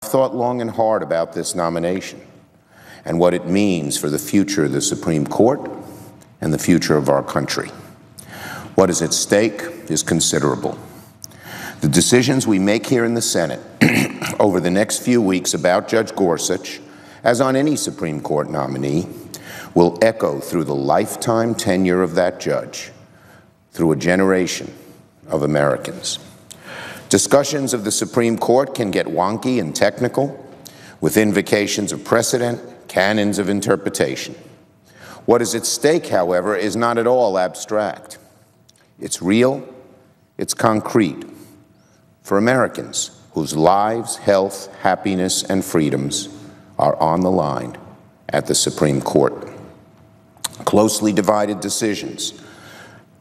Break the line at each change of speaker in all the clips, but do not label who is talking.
I've thought long and hard about this nomination and what it means for the future of the Supreme Court and the future of our country. What is at stake is considerable. The decisions we make here in the Senate over the next few weeks about Judge Gorsuch, as on any Supreme Court nominee, will echo through the lifetime tenure of that judge, through a generation of Americans. Discussions of the Supreme Court can get wonky and technical, with invocations of precedent, canons of interpretation. What is at stake, however, is not at all abstract. It's real, it's concrete, for Americans whose lives, health, happiness, and freedoms are on the line at the Supreme Court. Closely divided decisions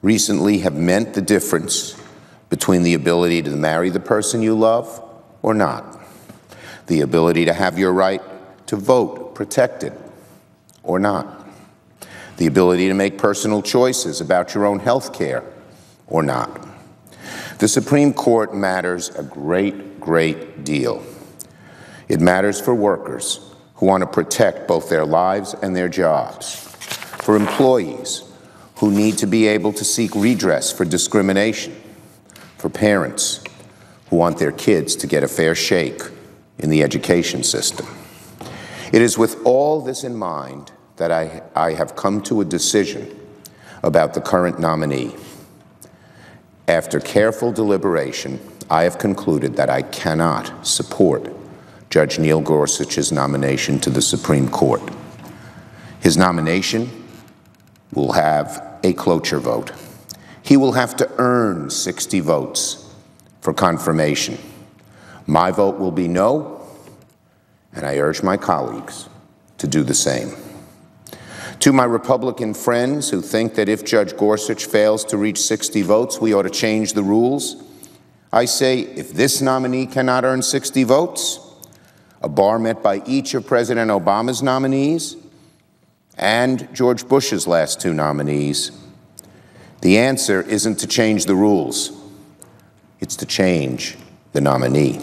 recently have meant the difference between the ability to marry the person you love or not, the ability to have your right to vote protected or not, the ability to make personal choices about your own health care or not. The Supreme Court matters a great, great deal. It matters for workers who want to protect both their lives and their jobs, for employees who need to be able to seek redress for discrimination, for parents who want their kids to get a fair shake in the education system. It is with all this in mind that I have come to a decision about the current nominee. After careful deliberation, I have concluded that I cannot support Judge Neil Gorsuch's nomination to the Supreme Court. His nomination will have a cloture vote. He will have to earn 60 votes for confirmation. My vote will be no, and I urge my colleagues to do the same. To my Republican friends who think that if Judge Gorsuch fails to reach 60 votes, we ought to change the rules, I say if this nominee cannot earn 60 votes, a bar met by each of President Obama's nominees and George Bush's last two nominees, the answer isn't to change the rules, it's to change the nominee.